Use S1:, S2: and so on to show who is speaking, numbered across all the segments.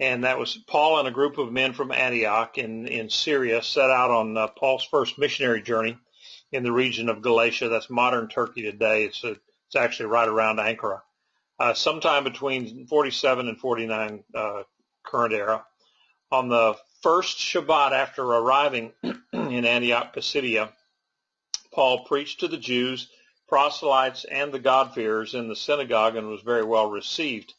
S1: And that was Paul and a group of men from Antioch in Syria set out on Paul's first missionary journey in the region of Galatia. That's modern Turkey today. It's actually right around Ankara. Sometime between 47 and 49 current era. On the first Shabbat after arriving in Antioch, Pisidia, Paul preached to the Jews, proselytes, and the God-fearers in the synagogue and was very well received.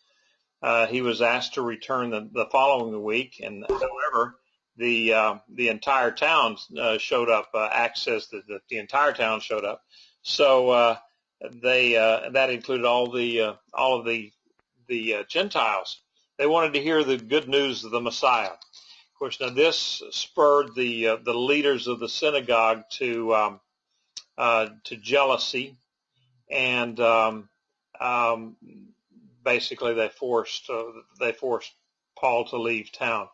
S1: He was asked to return the following week, and however, the entire town showed up. Acts says that the entire town showed up. So that included all of the Gentiles. They wanted to hear the good news of the Messiah. Of course, now this spurred the leaders of the synagogue to jealousy, and basically they forced Paul to leave town.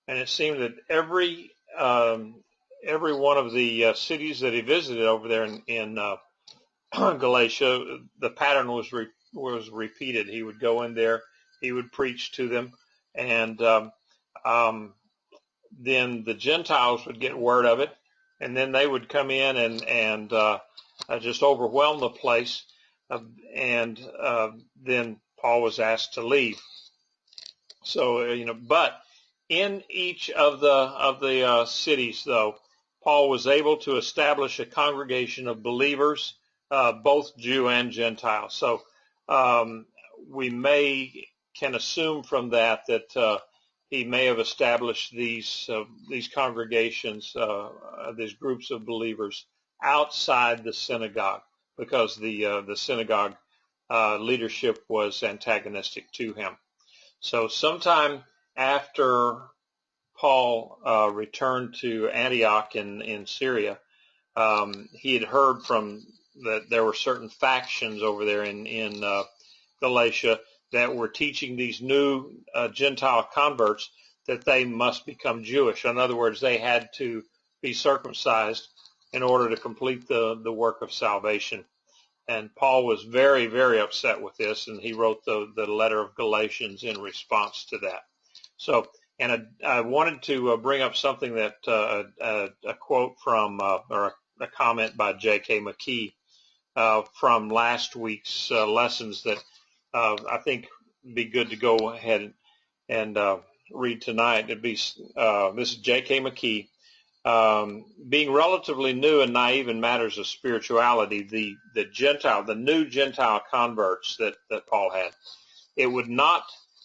S1: And it seemed that every one of the cities that he visited over there in Galatia, the pattern was repeated. He would go in there, he would preach to them, and then the Gentiles would get word of it, and then they would come in and just overwhelm the place, and then Paul was asked to leave. So but in each of the cities, though, Paul was able to establish a congregation of believers, both Jew and Gentile. So we can assume from that he may have established these congregations, these groups of believers outside the synagogue, because the synagogue leadership was antagonistic to him. So sometime after Paul returned to Antioch in Syria, he had heard that there were certain factions over there in Galatia that were teaching these new Gentile converts that they must become Jewish. In other words, they had to be circumcised in order to complete the work of salvation. And Paul was very, very upset with this, and he wrote the letter of Galatians in response to that. So, and I wanted to bring up something that a quote from or a comment by J.K. McKee from last week's lessons that I think would be good to go ahead and read tonight. It'd be this is J.K. McKee. Being relatively new and naive in matters of spirituality, the new Gentile converts that Paul had, it would not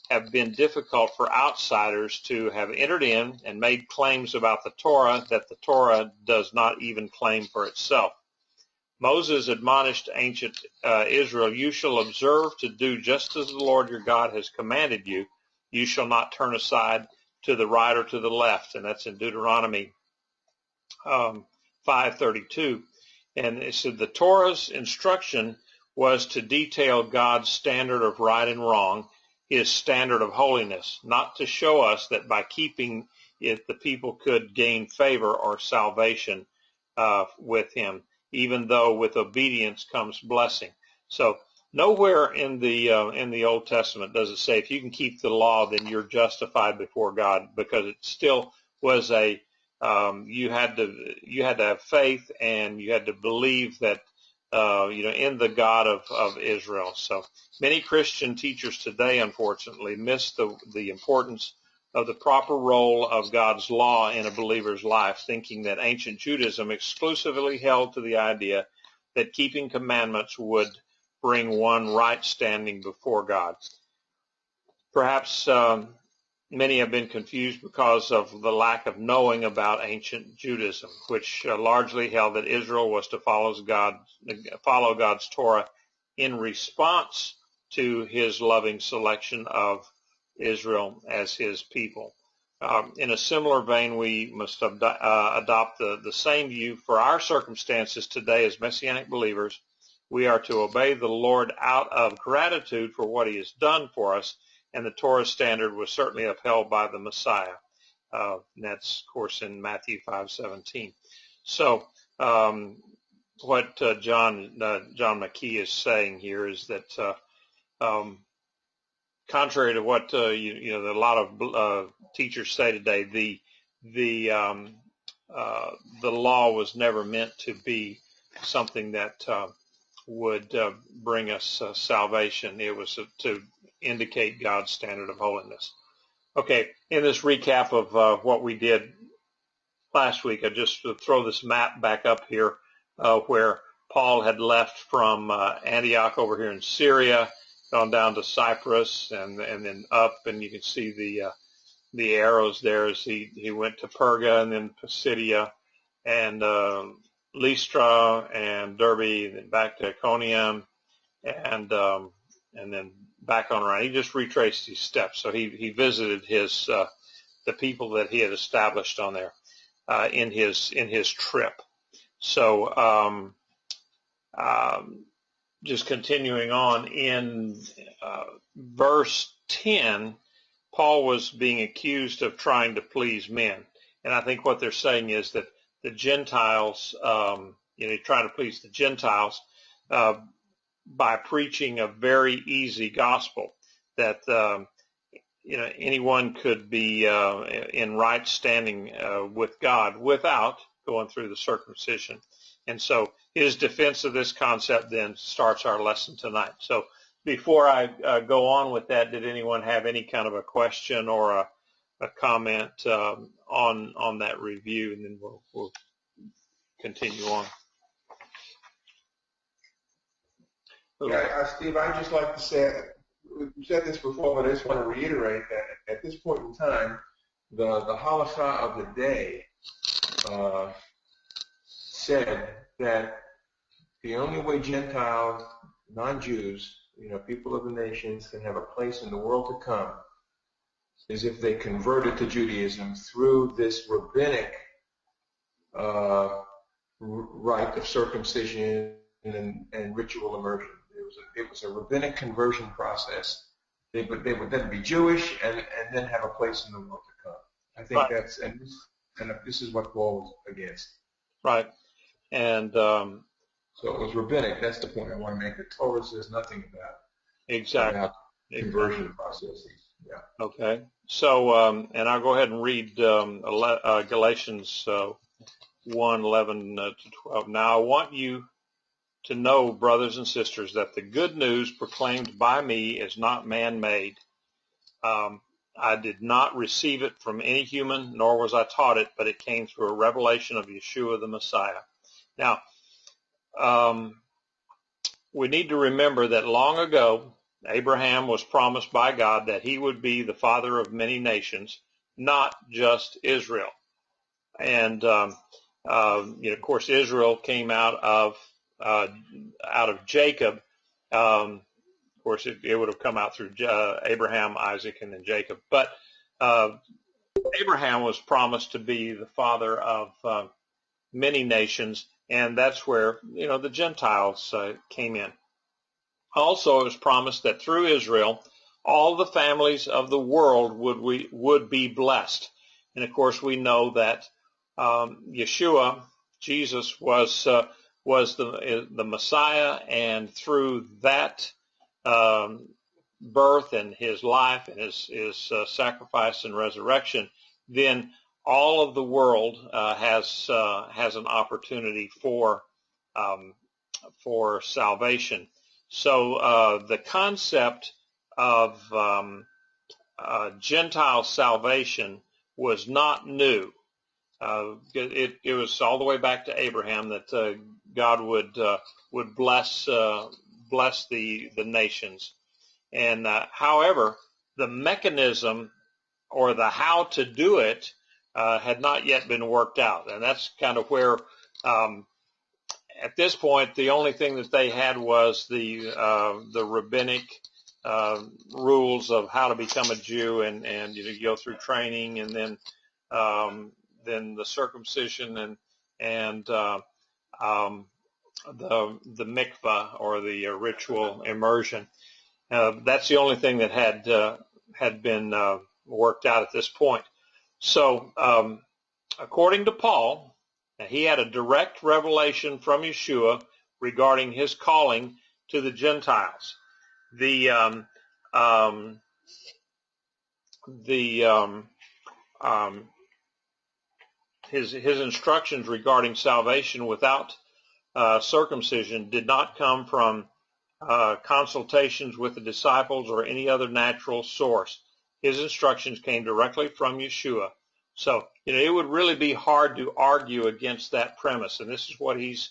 S1: have been difficult for outsiders to have entered in and made claims about the Torah that the Torah does not even claim for itself. Moses admonished ancient Israel, "You shall observe to do just as the Lord your God has commanded you. You shall not turn aside to the right or to the left." And that's in Deuteronomy 5:32. And it said the Torah's instruction was to detail God's standard of right and wrong, his standard of holiness, not to show us that by keeping it the people could gain favor or salvation with him, even though with obedience comes blessing. So nowhere in the Old Testament does it say if you can keep the law, then you're justified before God, because it still was you had to have faith, and you had to believe that in the God of Israel. So many Christian teachers today, unfortunately, miss the importance of the proper role of God's law in a believer's life, thinking that ancient Judaism exclusively held to the idea that keeping commandments would bring one right standing before God. Perhaps many have been confused because of the lack of knowing about ancient Judaism, which largely held that Israel was to follow God's Torah in response to his loving selection of Israel as his people. In a similar vein, we must adopt the same view for our circumstances today as Messianic believers. We are to obey the Lord out of gratitude for what he has done for us, and the Torah standard was certainly upheld by the Messiah. And that's, of course, in Matthew 5:17. So what John McKee is saying here is that contrary to what a lot of teachers say today, the law was never meant to be something that would bring us salvation. It was to indicate God's standard of holiness. Okay, in this recap of what we did last week, I just throw this map back up here where Paul had left from Antioch over here in Syria, gone down to Cyprus, and then up, and you can see the arrows there as he went to Perga and then Pisidia and Lystra and Derbe, and then back to Iconium, and then back on around. He just retraced his steps. So he visited the people that he had established on there in his trip. So just continuing on in verse 10, Paul was being accused of trying to please men, and I think what they're saying is that the Gentiles, trying to please the Gentiles by preaching a very easy gospel that anyone could be in right standing with God without going through the circumcision. And so his defense of this concept then starts our lesson tonight. So before I go on with that, did anyone have any kind of a question or a comment on that review, and then we'll continue on.
S2: Yeah, Steve, I'd just like to say, we've said this before, but I just want to reiterate that at this point in time, the halakha of the day said that the only way Gentiles, non-Jews, people of the nations can have a place in the world to come is if they converted to Judaism through this rabbinic rite of circumcision and ritual immersion. It was a rabbinic conversion process. They would then be Jewish and then have a place in the world to come. I think that's this is what Paul was against.
S1: Right, and
S2: so it was rabbinic. That's the point I want to make. The Torah says nothing about conversion processes. Yeah.
S1: Okay. So, and I'll go ahead and read Galatians 1:11 to 12. Now, I want you to know, brothers and sisters, that the good news proclaimed by me is not man-made. I did not receive it from any human, nor was I taught it, but it came through a revelation of Yeshua the Messiah. Now, we need to remember that long ago, Abraham was promised by God that he would be the father of many nations, not just Israel. And, of course, Israel came out of Jacob. Of course, it would have come out through Abraham, Isaac, and then Jacob. But Abraham was promised to be the father of many nations, and that's where the Gentiles came in. Also, it was promised that through Israel, all the families of the world would be blessed. And of course, we know that Yeshua, Jesus, was the Messiah, and through that birth and his life and his sacrifice and resurrection, then all of the world has an opportunity for salvation. So the concept of Gentile salvation was not new. It was all the way back to Abraham that God would bless the nations. And however, the mechanism or the how to do it had not yet been worked out, and that's kind of where at this point the only thing that they had was the rabbinic rules of how to become a Jew, and you go through training, and then the circumcision and the mikvah, or the ritual immersion. That's the only thing that had been worked out at this point. So, according to Paul, he had a direct revelation from Yeshua regarding his calling to the Gentiles. The his instructions regarding salvation without circumcision did not come from consultations with the disciples or any other natural source. His instructions came directly from Yeshua. So, it would really be hard to argue against that premise, and this is what he's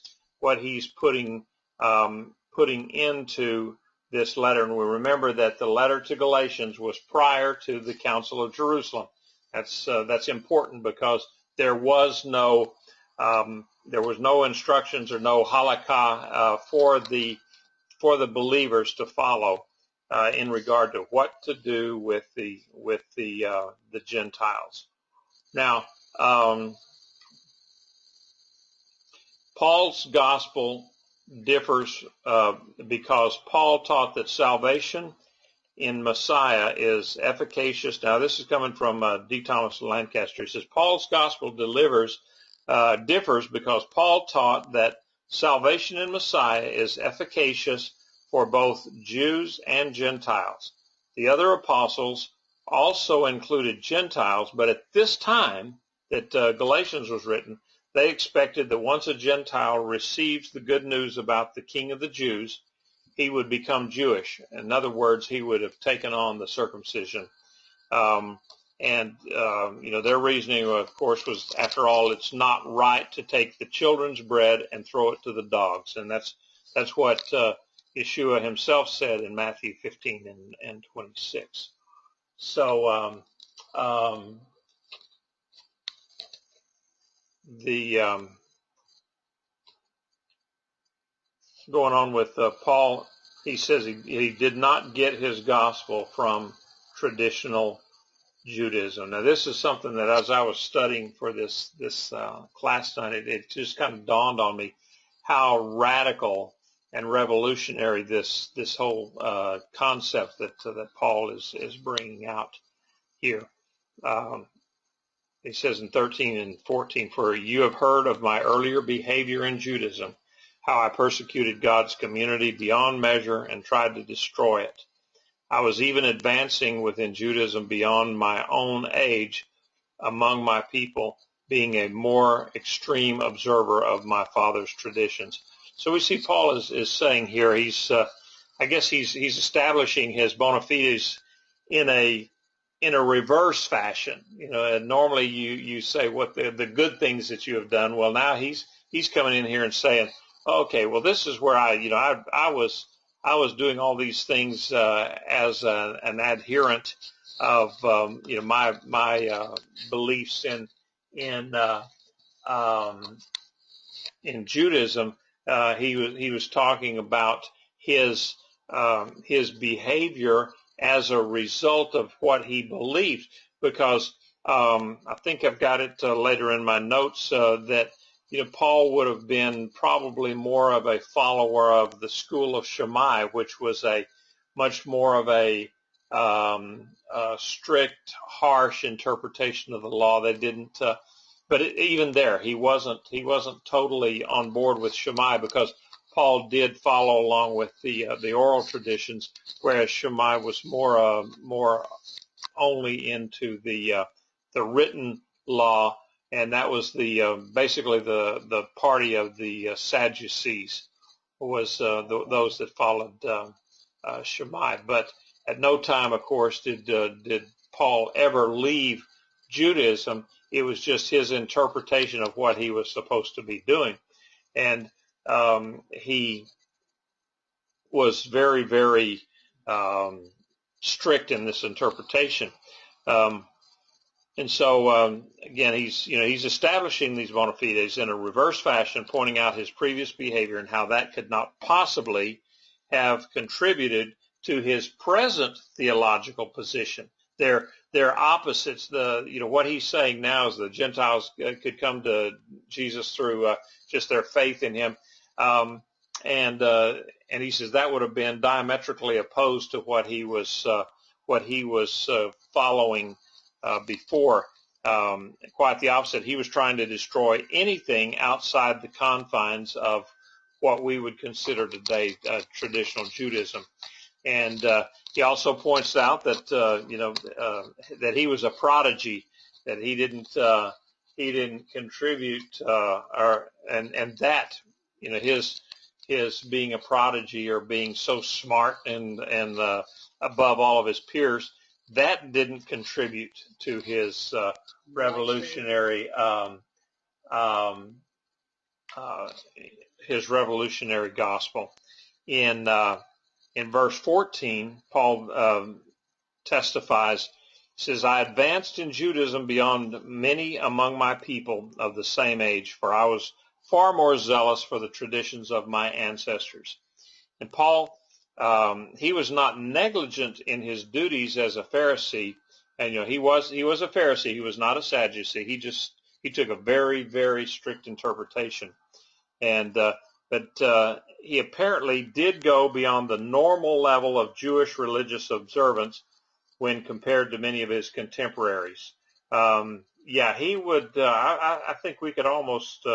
S1: putting into this letter. And we remember that the letter to Galatians was prior to the Council of Jerusalem. That's important because there was no instructions or no halakha for the believers to follow in regard to what to do with the Gentiles. Now, Paul's gospel differs because Paul taught that salvation in Messiah is efficacious. Now, this is coming from D. Thomas Lancaster. He says Paul's gospel differs because Paul taught that salvation in Messiah is efficacious for both Jews and Gentiles. The other apostles also included Gentiles, but at this time that Galatians was written, they expected that once a Gentile receives the good news about the King of the Jews, he would become Jewish. In other words, he would have taken on the circumcision. Their reasoning, of course, was, after all, it's not right to take the children's bread and throw it to the dogs. And that's what Yeshua himself said in Matthew 15 and 26. So going on with Paul, he says he did not get his gospel from traditional Judaism. Now, this is something that as I was studying for this class tonight, it just kind of dawned on me how radical and revolutionary this whole concept that Paul is bringing out here. He says in 13 and 14, "For you have heard of my earlier behavior in Judaism, how I persecuted God's community beyond measure and tried to destroy it. I was even advancing within Judaism beyond my own age among my people, being a more extreme observer of my father's traditions." So we see Paul is saying here, he's establishing his bona fides in a reverse fashion. And normally you say what the good things that you have done. Well, now he's coming in here and saying, okay, well, this is where I was doing all these things as an adherent of my beliefs in Judaism. He was talking about his behavior as a result of what he believed, because I think I've got it later in my notes that Paul would have been probably more of a follower of the school of Shammai, which was a much more of a strict, harsh interpretation of the law. They didn't, but even there, he wasn't totally on board with Shammai, because Paul did follow along with the oral traditions, whereas Shammai was more only into the written law. And that was basically the party of the Sadducees, was those that followed Shammai. But at no time, of course, did Paul ever leave Judaism. It was just his interpretation of what he was supposed to be doing, and he was very, very strict in this interpretation. And so, again, he's establishing these bona fides in a reverse fashion, pointing out his previous behavior and how that could not possibly have contributed to his present theological position. They're opposites. What he's saying now is the Gentiles could come to Jesus through just their faith in him, and he says that would have been diametrically opposed to what he was following before. Quite the opposite. He was trying to destroy anything outside the confines of what we would consider today traditional Judaism. And He also points out that that he was a prodigy, that he didn't contribute, and that his being a prodigy or being so smart and above all of his peers, that didn't contribute to his revolutionary gospel. In verse 14, Paul testifies, says, "I advanced in Judaism beyond many among my people of the same age, for I was far more zealous for the traditions of my ancestors." And Paul, he was not negligent in his duties as a Pharisee, and he was a Pharisee. He was not a Sadducee. He took a very, very strict interpretation, and but he apparently did go beyond the normal level of Jewish religious observance when compared to many of his contemporaries. He would. I think we could almost.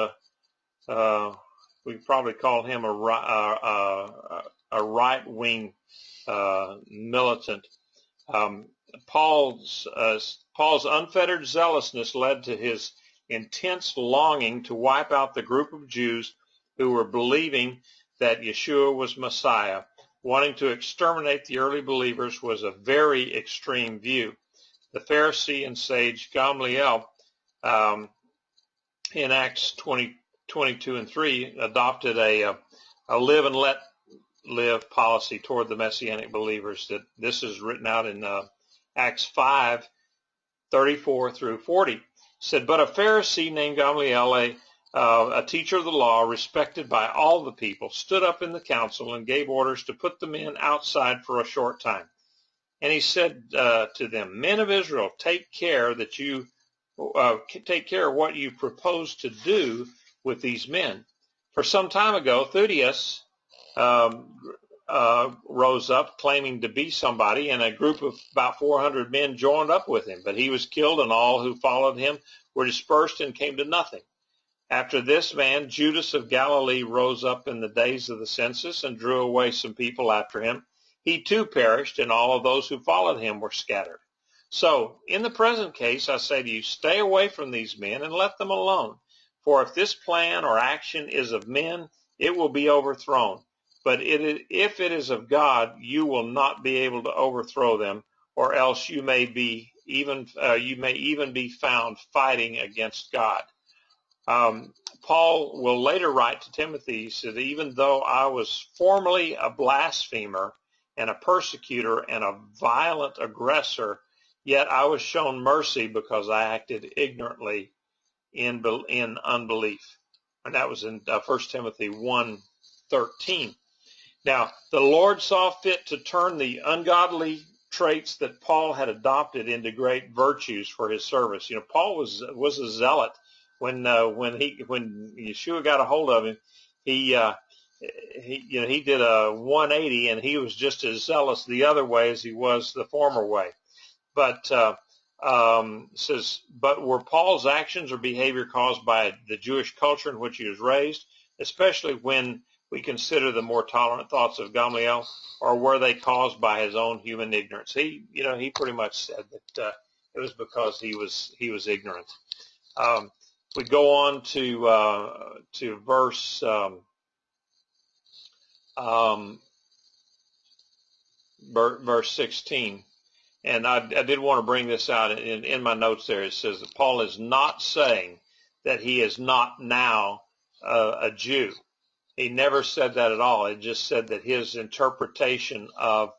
S1: We probably call him a right-wing militant. Paul's unfettered zealousness led to his intense longing to wipe out the group of Jews who were believing that Yeshua was Messiah. Wanting to exterminate the early believers was a very extreme view. The Pharisee and sage Gamaliel, in Acts 22 and 3, adopted a live and let live policy toward the Messianic believers. That this is written out in Acts 5:34 through 40. Said, "But a Pharisee named Gamaliel, a teacher of the law, respected by all the people, stood up in the council and gave orders to put the men outside for a short time. And he said to them, 'Men of Israel, take care what you propose to do with these men. For some time ago, Theudius rose up claiming to be somebody, and a group of about 400 men joined up with him. But he was killed, and all who followed him were dispersed and came to nothing. After this man, Judas of Galilee, rose up in the days of the census and drew away some people after him. He too perished, and all of those who followed him were scattered. So, in the present case, I say to you, stay away from these men and let them alone. For if this plan or action is of men, it will be overthrown. But if it is of God, you will not be able to overthrow them, or else you may even be found fighting against God." Paul will later write to Timothy, he said, "Even though I was formerly a blasphemer and a persecutor and a violent aggressor, yet I was shown mercy because I acted ignorantly in unbelief." And that was in 1 Timothy 1:13. Now, the Lord saw fit to turn the ungodly traits that Paul had adopted into great virtues for his service. Paul was a zealot. When Yeshua got a hold of him, he did a 180, and he was just as zealous the other way as he was the former way. But says, but were Paul's actions or behavior caused by the Jewish culture in which he was raised, especially when we consider the more tolerant thoughts of Gamaliel, or were they caused by his own human ignorance? He pretty much said that it was because he was ignorant. We go on to verse 16, and I did want to bring this out in my notes. There it says that Paul is not saying that he is not now a Jew. He never said that at all. It just said that his interpretation of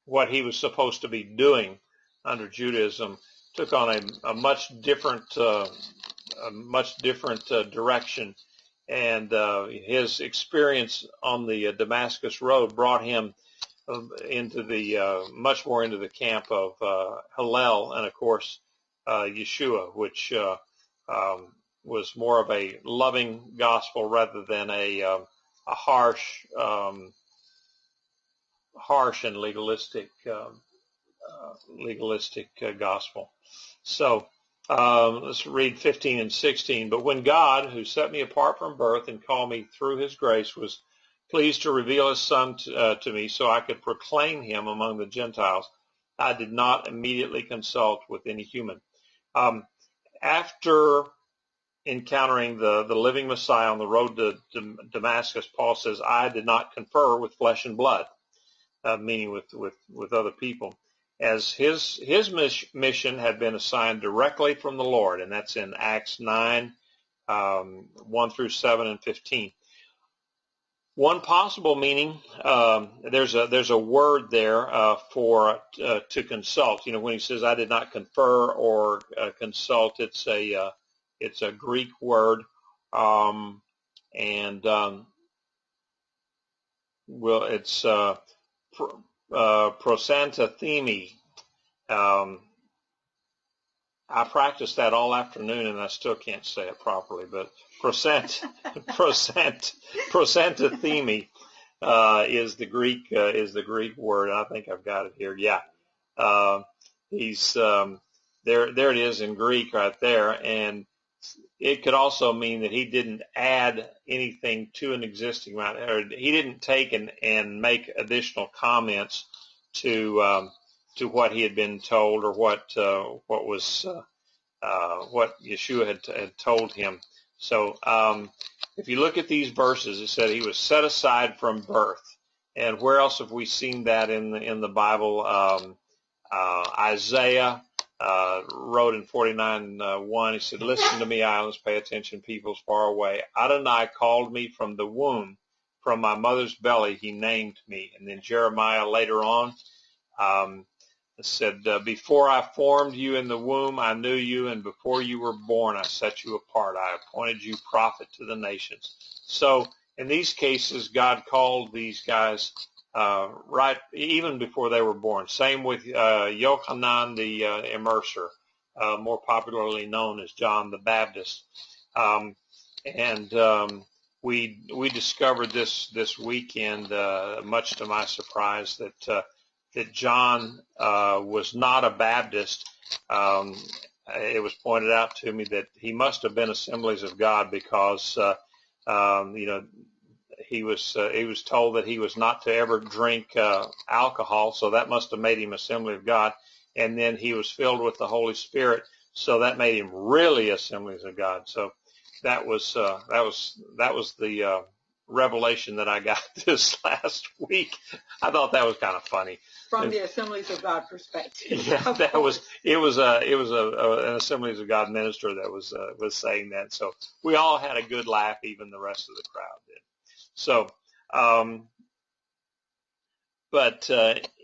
S1: what he was supposed to be doing under Judaism took on a much different direction, and his experience on the Damascus Road brought him much more into the camp of Hillel, and of course Yeshua, which was more of a loving gospel rather than a harsh and legalistic gospel. So let's read 15 and 16. "But when God, who set me apart from birth and called me through his grace, was pleased to reveal his Son to me so I could proclaim him among the Gentiles. I did not immediately consult with any human. After encountering the living Messiah on the road to Damascus, Paul says, I did not confer with flesh and blood, meaning with other people, as his mission had been assigned directly from the Lord, and that's in Acts 9, 1 through 7 and 15. One possible meaning, there's a word there for to consult. When he says, I did not confer or consult, it's a Greek word, it's prosanthemi. I practiced that all afternoon and I still can't say it properly, but prosanthemi is the Greek word. I think I've got it here. Yeah. He's there it is in Greek right there, and it could also mean that he didn't add anything to an existing matter, or he didn't take and make additional comments to what he had been told, or what Yeshua had told him. So if you look at these verses, it said he was set aside from birth. And where else have we seen that in the Bible? Isaiah wrote in 49:1, he said, listen to me, islands, pay attention, peoples far away. Adonai called me from the womb, from my mother's belly he named me. And then Jeremiah later on said, before I formed you in the womb, I knew you, and before you were born, I set you apart. I appointed you prophet to the nations. So in these cases, God called these guys right even before they were born. Same with Yochanan the Immerser, more popularly known as John the Baptist. We discovered this weekend, much to my surprise, that John was not a Baptist. It was pointed out to me that he must have been Assemblies of God, because he was told that he was not to ever drink alcohol, so that must have made him Assembly of God. And then he was filled with the Holy Spirit, so that made him really Assemblies of God. So that was the revelation that I got this last week. I thought that was kind of funny.
S3: From the Assemblies of God perspective.
S1: Yeah, it was an Assemblies of God minister that was saying that. So we all had a good laugh, even the rest of the crowd did. So,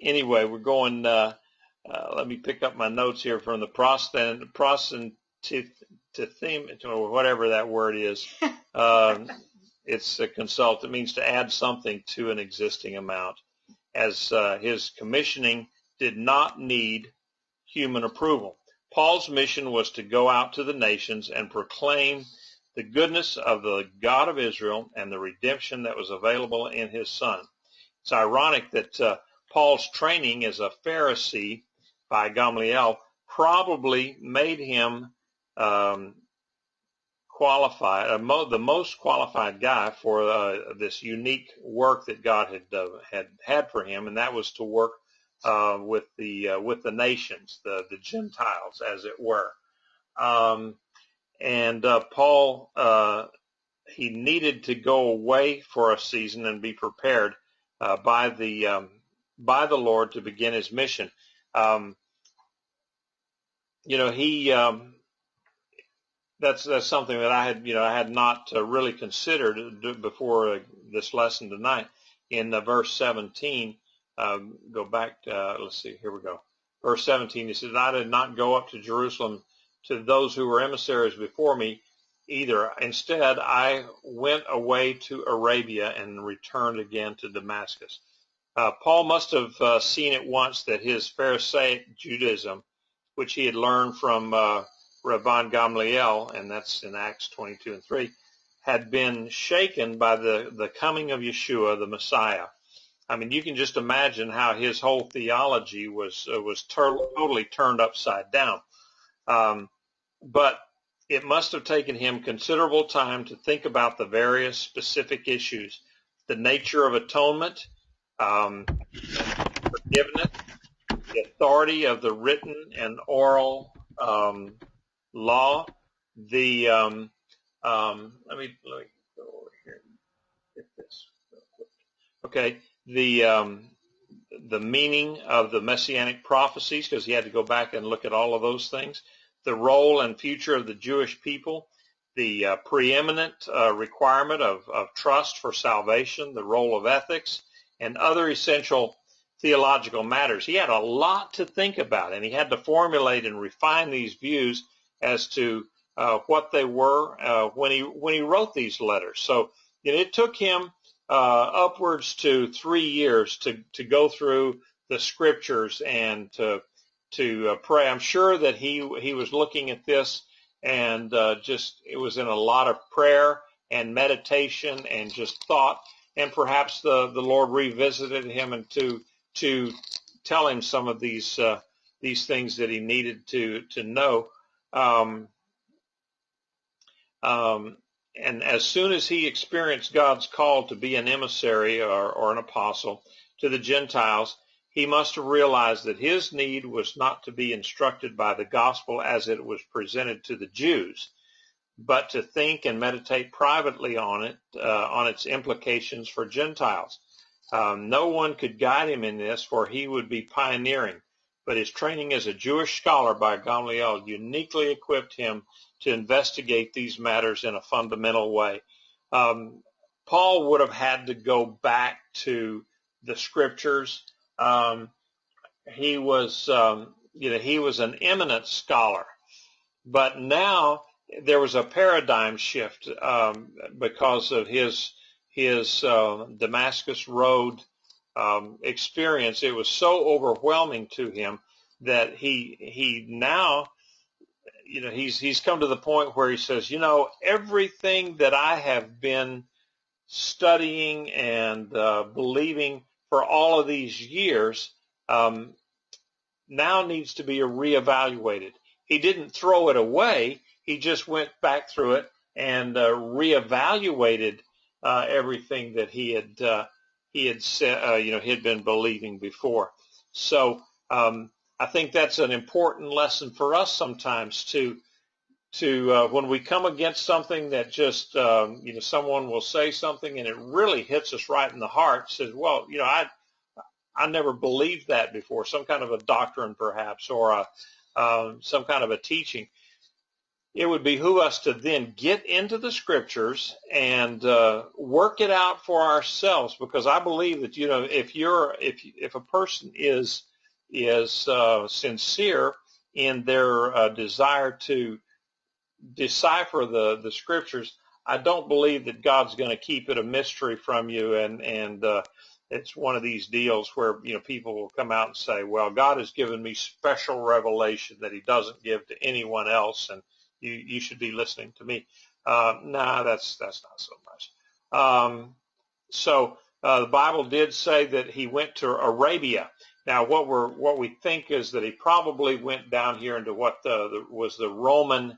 S1: anyway, we're going. Let me pick up my notes here from the prosentism, or whatever that word is. It's a consult. It means to add something to an existing amount, as his commissioning did not need human approval. Paul's mission was to go out to the nations and proclaim the goodness of the God of Israel and the redemption that was available in his Son. It's ironic that Paul's training as a Pharisee by Gamaliel probably made him qualified, the most qualified guy for this unique work that God had for him, and that was to work with the nations, the Gentiles, as it were. Paul, he needed to go away for a season and be prepared by the Lord to begin his mission. That's something that I had not really considered before this lesson tonight. In verse 17, go back to, let's see, here we go. Verse 17, he says, I did not go up to Jerusalem to those who were emissaries before me either. Instead, I went away to Arabia and returned again to Damascus. Paul must have seen at once that his Pharisaic Judaism, which he had learned from Rabban Gamaliel, and that's in Acts 22 and 3, had been shaken by the coming of Yeshua, the Messiah. I mean, you can just imagine how his whole theology was totally turned upside down. But it must have taken him considerable time to think about the various specific issues the nature of atonement, forgiveness, the authority of the written and oral law. The let me go over here and get this real quick. Okay, the meaning of the messianic prophecies, because he had to go back and look at all of those things. The role and future of the Jewish people, the preeminent requirement of trust for salvation, the role of ethics, and other essential theological matters. He had a lot to think about, and he had to formulate and refine these views as to what they were when he wrote these letters. So it took him upwards to 3 years to go through the scriptures and to pray. I'm sure that he was looking at this and it was in a lot of prayer and meditation and just thought, and perhaps the Lord revisited him and to tell him some of these things that he needed to know. And as soon as he experienced God's call to be an emissary or an apostle to the Gentiles, he must have realized that his need was not to be instructed by the gospel as it was presented to the Jews, but to think and meditate privately on it, on its implications for Gentiles. No one could guide him in this, for he would be pioneering, but his training as a Jewish scholar by Gamaliel uniquely equipped him to investigate these matters in a fundamental way. Paul would have had to go back to the scriptures. He was an eminent scholar, but now there was a paradigm shift because of his Damascus Road experience. It was so overwhelming to him that he now, he's come to the point where he says, everything that I have been studying and believing for all of these years now needs to be reevaluated. He didn't throw it away. He just went back through it and reevaluated everything that he had said, he had been believing before. So I think that's an important lesson for us sometimes to when we come against something that just someone will say something and it really hits us right in the heart. Says, well, I never believed that before. Some kind of a doctrine, perhaps, or some kind of a teaching. It would behoove us to then get into the scriptures and work it out for ourselves, because I believe that if a person is sincere in their desire to decipher the scriptures, I don't believe that God's going to keep it a mystery from you, and it's one of these deals where people will come out and say, well, God has given me special revelation that he doesn't give to anyone else, and you should be listening to me. Nah, that's not so much. So the Bible did say that he went to Arabia. Now, what we think is that he probably went down here into what was the Roman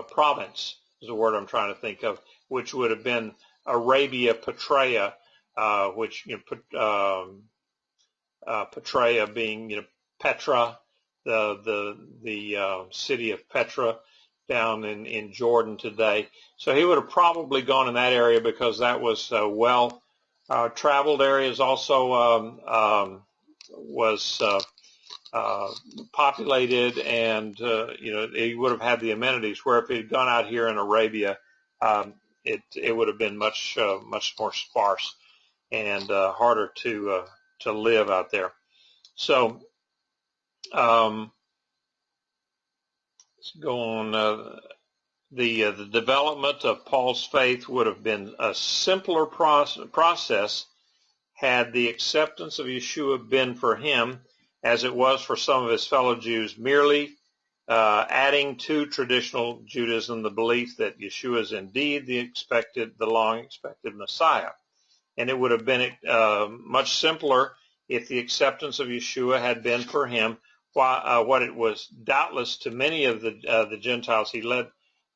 S1: province is the word I'm trying to think of, which would have been Arabia Petraea, which Petraea being Petra, the city of Petra down in Jordan today. So he would have probably gone in that area because that was well traveled areas. Also was populated, and he would have had the amenities. Where if he had gone out here in Arabia, it would have been much more sparse and harder to live out there. So let's go on. The development of Paul's faith would have been a simpler process had the acceptance of Yeshua been for him, as it was for some of his fellow Jews, merely adding to traditional Judaism the belief that Yeshua is indeed the long-expected Messiah. And it would have been much simpler if the acceptance of Yeshua had been for him what it was doubtless to many of the Gentiles he led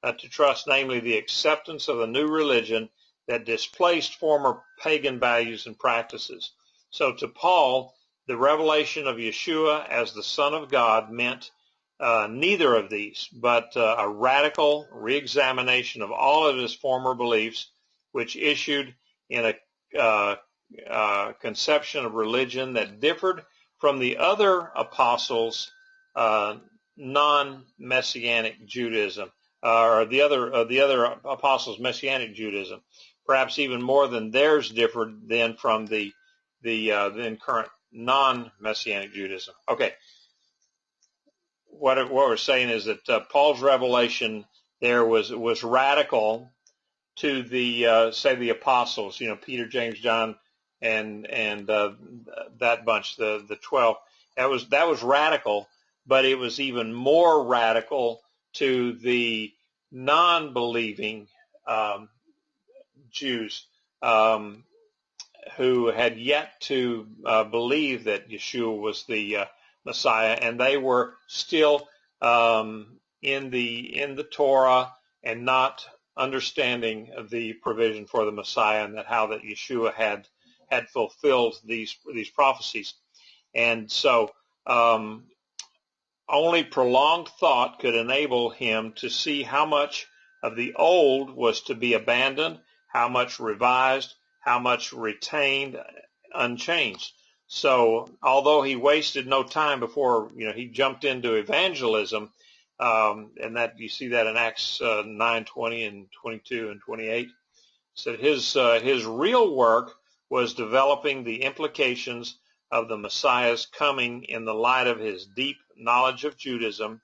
S1: to trust, namely the acceptance of a new religion that displaced former pagan values and practices. So to Paul, the revelation of Yeshua as the Son of God meant neither of these, but a radical reexamination of all of his former beliefs, which issued in a conception of religion that differed from the other apostles' non-messianic Judaism, or the other apostles' messianic Judaism, perhaps even more than theirs differed than from the then current non-messianic Judaism. Okay, what we're saying is that Paul's revelation there was radical to the say the apostles, Peter, James, John, and that bunch, the 12. That was radical, but it was even more radical to the non-believing Jews who had yet to believe that Yeshua was the Messiah, and they were still in the Torah and not understanding the provision for the Messiah, and how that Yeshua had fulfilled these prophecies. And so only prolonged thought could enable him to see how much of the old was to be abandoned, how much revised, how much retained unchanged. So although he wasted no time before he jumped into evangelism, and that you see that in Acts 9:20 and 22 and 28, so his real work was developing the implications of the Messiah's coming in the light of his deep knowledge of Judaism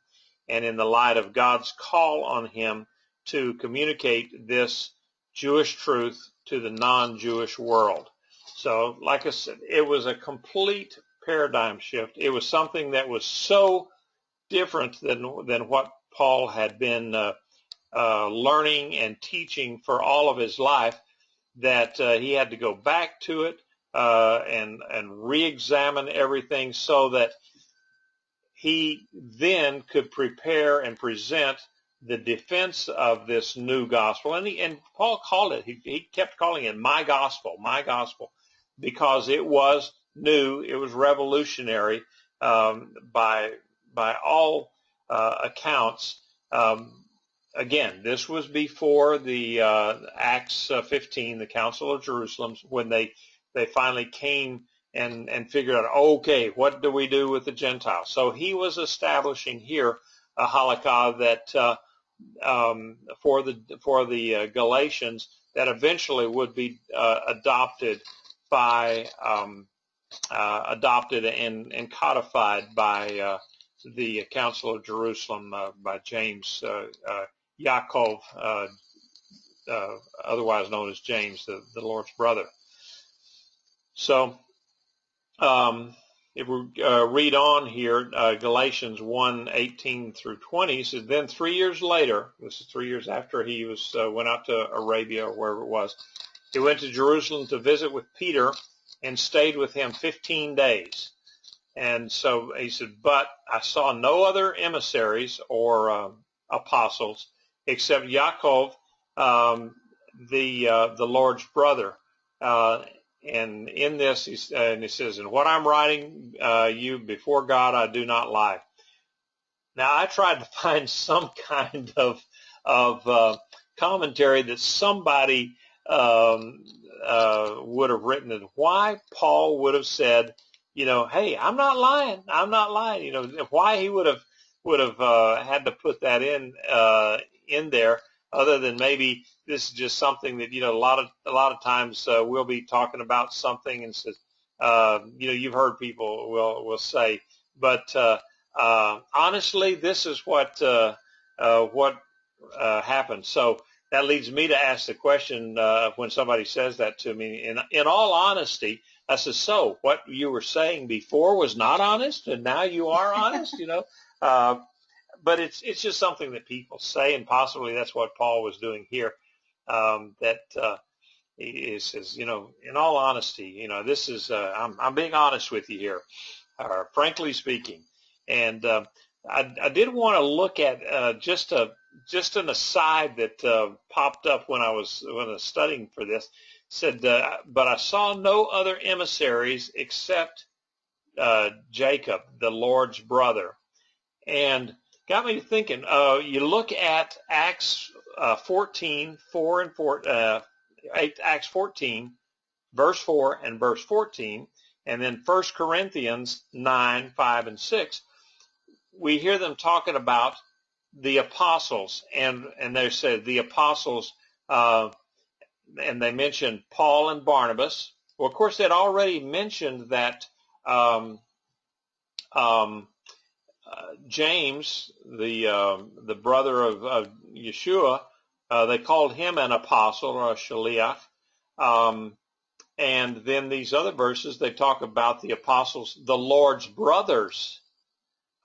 S1: and in the light of God's call on him to communicate this Jewish truth to the non-Jewish world. So, like I said, it was a complete paradigm shift. It was something that was so different than what Paul had been learning and teaching for all of his life, that he had to go back to it and re-examine everything so that he then could prepare and present the defense of this new gospel. And Paul called it, he kept calling it my gospel, because it was new, it was revolutionary by all accounts. Again, this was before the Acts 15, the Council of Jerusalem, when they finally came and figured out, okay, what do we do with the Gentiles? So he was establishing here a halakha that for the Galatians that eventually would be adopted and codified by the Council of Jerusalem by James, Yaakov, otherwise known as James, the Lord's brother. So if we read on here, Galatians 1:18 through 20 says, then 3 years later, this is 3 years after he went out to Arabia or wherever it was, he went to Jerusalem to visit with Peter and stayed with him 15 days. And so he said, but I saw no other emissaries or apostles except Yaakov, the Lord's brother. And in this, he says, and what I'm writing you before God, I do not lie. Now, I tried to find some kind of commentary that somebody would have written, and why Paul would have said, hey, I'm not lying. Why he would have had to put that in there, other than maybe this is just something that, a lot of times we'll be talking about something and says, you've heard people will say, but honestly, this is what happened. So that leads me to ask the question when somebody says that to me. In all honesty, I said, so what you were saying before was not honest, and now you are honest, But it's just something that people say, and possibly that's what Paul was doing here. He says, in all honesty, this is I'm being honest with you here, frankly speaking. And I did want to look at just an aside that popped up when I was studying for this. It said, but I saw no other emissaries except Jacob, the Lord's brother. And got me thinking, you look at Acts 14, 4 and 4, Acts 14, verse 4 and verse 14, and then 1 Corinthians 9, 5 and 6, we hear them talking about the apostles, and they said the apostles, and they mentioned Paul and Barnabas. Well, of course, they'd already mentioned that James, the brother of Yeshua, they called him an apostle or a shaliach. And then these other verses, they talk about the apostles, the Lord's brothers.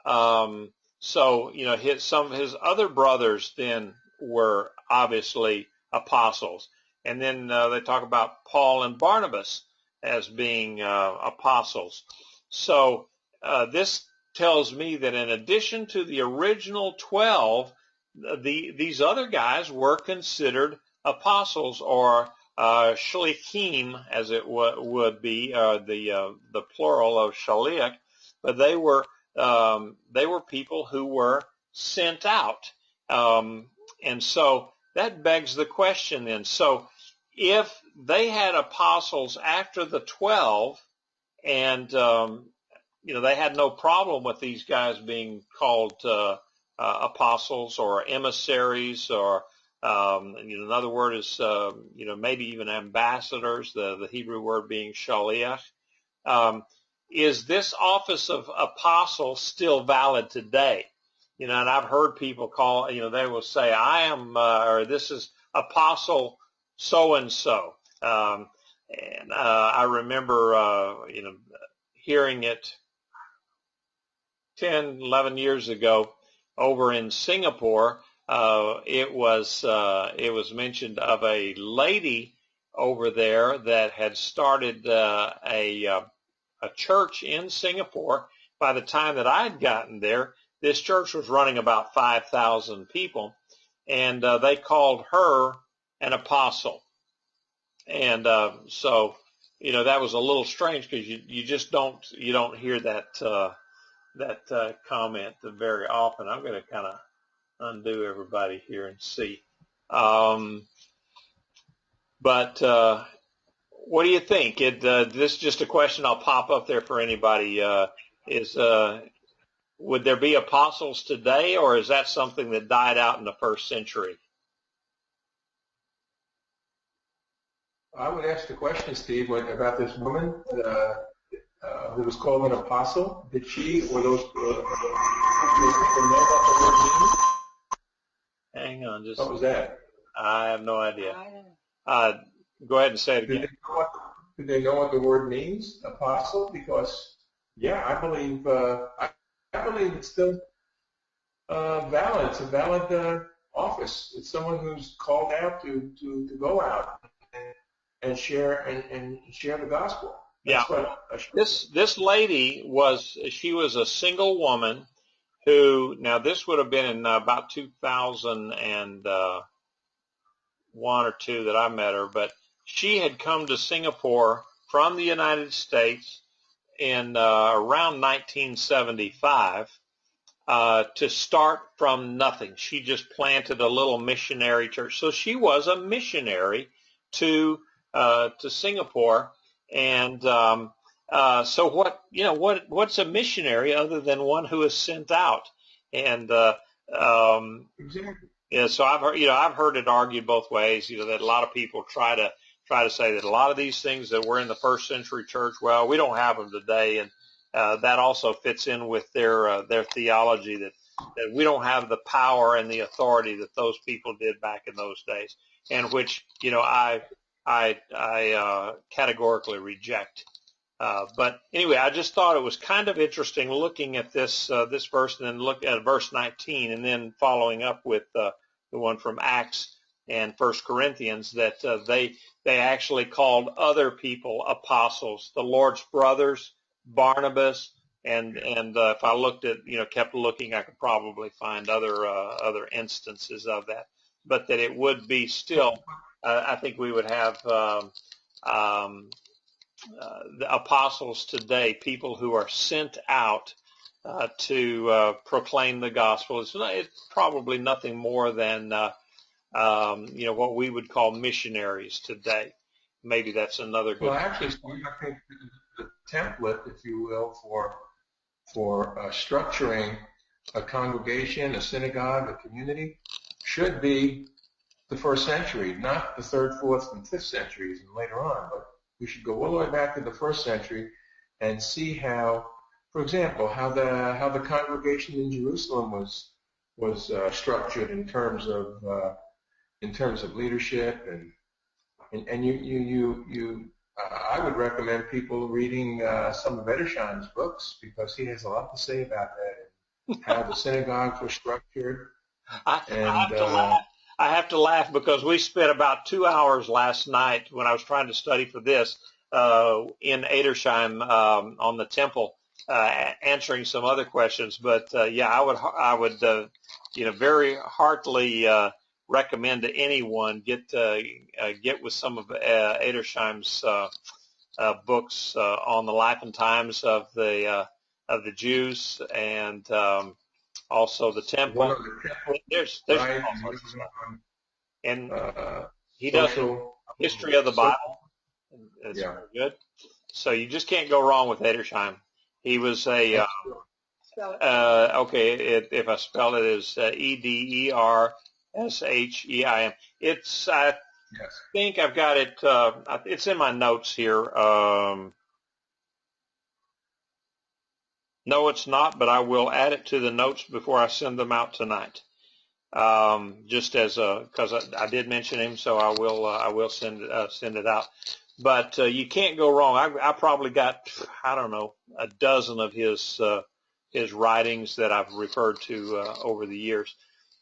S1: So, some of his other brothers then were obviously apostles. And then they talk about Paul and Barnabas as being apostles. So this tells me that in addition to the original 12, these other guys were considered apostles, or shalichim, as it would be, the plural of shaliach. But they were people who were sent out. And so that begs the question then. So if they had apostles after the 12, and they had no problem with these guys being called apostles or emissaries, or another word is maybe even ambassadors, the Hebrew word being shaliach. Is this office of apostle still valid today? And I've heard people call, they will say, I am, or this is apostle so-and-so. And I remember, hearing it 10, 11 years ago over in Singapore. It was mentioned of a lady over there that had started a church in Singapore. By the time that I had gotten there, this church was running about 5,000 people, and they called her an apostle. And so, that was a little strange, because you just don't hear that comment very often. I'm going to kind of undo everybody here and see. But what do you think? This is just a question I'll pop up there for anybody. Would there be apostles today, or is that something that died out in the first century?
S2: I would ask the question, Steve, about this woman who was called an apostle. Did she or those people know what the word means?
S1: Hang on,
S2: What was that?
S1: I have no idea. Go ahead and say it again.
S2: Do they know what the word means, apostle? Because, I believe it's still valid. It's a valid office. It's someone who's called out to go out and share the gospel. That's
S1: This lady was a single woman who, now this would have been in about 2001 or 2 that I met her, but she had come to Singapore from the United States in around 1975 to start from nothing. She just planted a little missionary church. So she was a missionary to Singapore. And so what's a missionary other than one who is sent out? And
S2: exactly.
S1: Yeah, so I've heard it argued both ways. That a lot of people try to say that a lot of these things that were in the first century church, well, we don't have them today, and that also fits in with their theology that we don't have the power and the authority that those people did back in those days, and which I categorically reject. But anyway, I just thought it was kind of interesting looking at this verse, and then look at verse 19, and then following up with the one from Acts and 1 Corinthians, that they actually called other people apostles, the Lord's brothers, Barnabas, And if I looked at, kept looking, I could probably find other instances of that. But that it would be still, I think we would have the apostles today, people who are sent out to proclaim the gospel. It's probably nothing more than what we would call missionaries today. Maybe that's another good.
S2: Well, actually, Steve, I think the template, if you will, for structuring a congregation, a synagogue, a community, should be the first century, not the 3rd, 4th, and 5th centuries and later on. But we should go all the way back to the 1st century and see how, for example, how the congregation in Jerusalem was structured in terms of leadership and you I would recommend people reading some of Edersheim's books, because he has a lot to say about that, how the synagogues were structured.
S1: I have to laugh because we spent about 2 hours last night when I was trying to study for this in Edersheim on the temple, answering some other questions. But I would very heartily recommend to anyone get with some of Edersheim's books on the life and times of the Jews, and also the temple. There's
S2: right,
S1: all sorts of stuff. And he
S2: social,
S1: does history of the Bible. It's very good. So you just can't go wrong with Edersheim. He was a if I spell it as Edersheim. It's I think I've got it. It's in my notes here. No, it's not, but I will add it to the notes before I send them out tonight. Just as because I did mention him, so I will send it out. But you can't go wrong. I probably got, I don't know, a dozen of his writings that I've referred to over the years.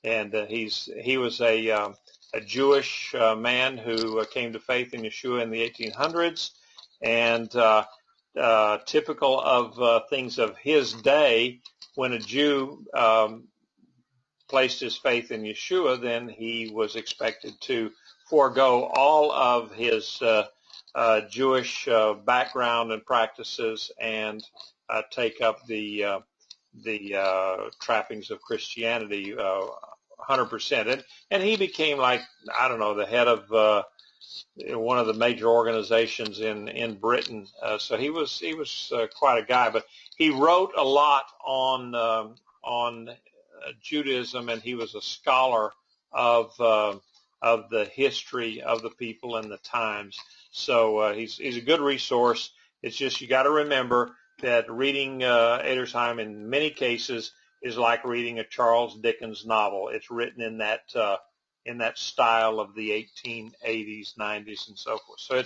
S1: And he was a Jewish man who came to faith in Yeshua in the 1800s, and typical of things of his day. When a Jew placed his faith in Yeshua, then he was expected to forego all of his Jewish background and practices and take up the trappings of Christianity 100%. And he became, like, I don't know, the head of one of the major organizations in Britain. So he was quite a guy, but he wrote a lot on Judaism, and he was a scholar of the history of the people and the times. So he's a good resource. It's just you got to remember that reading Edersheim in many cases is like reading a Charles Dickens novel. It's written in that style of the 1880s, 90s, and so forth. So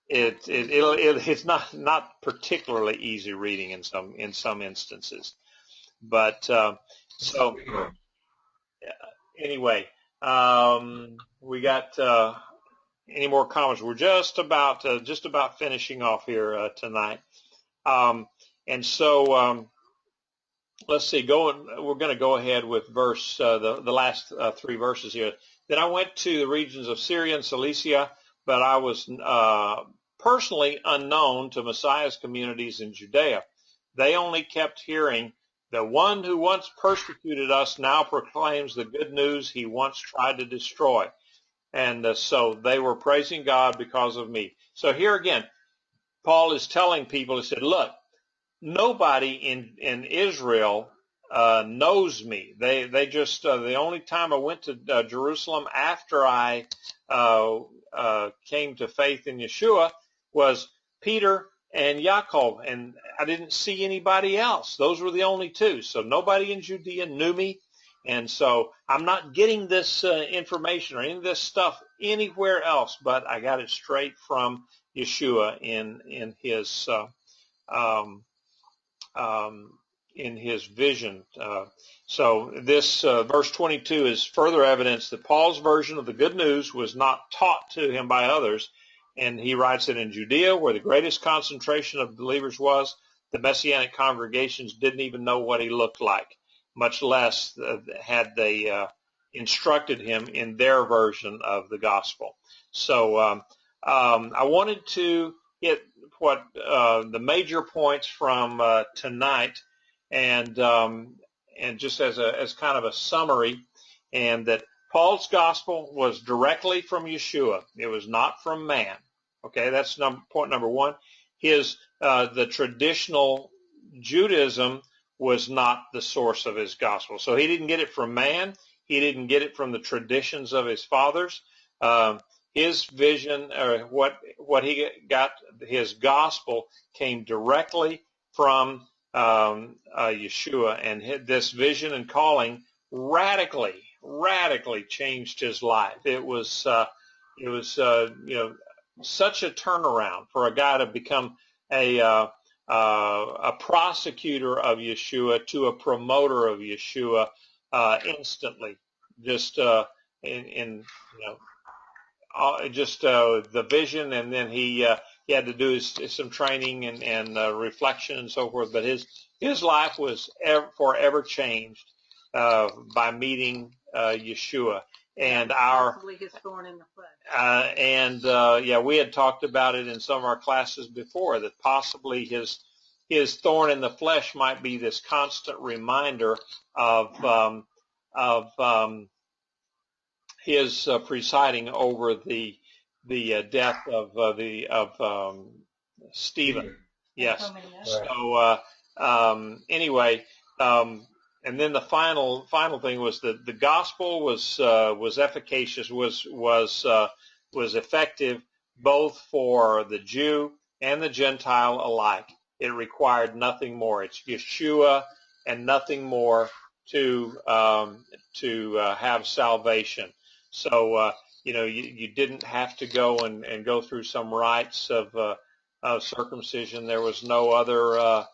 S1: it's not particularly easy reading in some instances. But so anyway, we got any more comments? We're just about finishing off here tonight. And so let's see. We're going to go ahead with verse the last 3 verses here. Then I went to the regions of Syria and Cilicia, but I was personally unknown to Messiah's communities in Judea. They only kept hearing, "The one who once persecuted us now proclaims the good news he once tried to destroy." And so they were praising God because of me. So here again, Paul is telling people, he said, look, nobody in Israel knows me. They just the only time I went to Jerusalem after I came to faith in Yeshua was Peter and Yaakov, and I didn't see anybody else. Those were the only two. So nobody in Judea knew me, and so I'm not getting this information or any of this stuff anywhere else, but I got it straight from Yeshua in his vision. So this verse 22 is further evidence that Paul's version of the good news was not taught to him by others. And he writes that in Judea, where the greatest concentration of believers was, the Messianic congregations didn't even know what he looked like, much less had they instructed him in their version of the gospel. So I wanted to hit what the major points from tonight, and just as kind of a summary, and that Paul's gospel was directly from Yeshua. It was not from man. Okay, that's point number one. The traditional Judaism was not the source of his gospel. So he didn't get it from man. He didn't get it from the traditions of his fathers. His vision, or what he got, his gospel came directly from Yeshua, and this vision and calling radically changed his life. It was such a turnaround for a guy to become a prosecutor of Yeshua to a promoter of Yeshua instantly. Just the vision, and then he had to do some training and reflection and so forth. But his life was forever changed by meeting Yeshua. And
S3: possibly his thorn in the flesh.
S1: We had talked about it in some of our classes before, that possibly his thorn in the flesh might be this constant reminder of his presiding over the death of Stephen. Yes. So anyway. And then the final thing was that the gospel was efficacious, was effective both for the Jew and the Gentile alike. It required nothing more. It's Yeshua and nothing more to have salvation. So you didn't have to go and go through some rites of circumcision. There was no other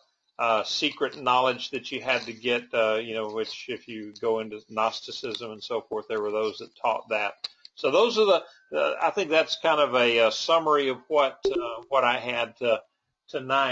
S1: secret knowledge that you had to get, which if you go into Gnosticism and so forth, there were those that taught that. So those are I think that's kind of a summary of what I had tonight.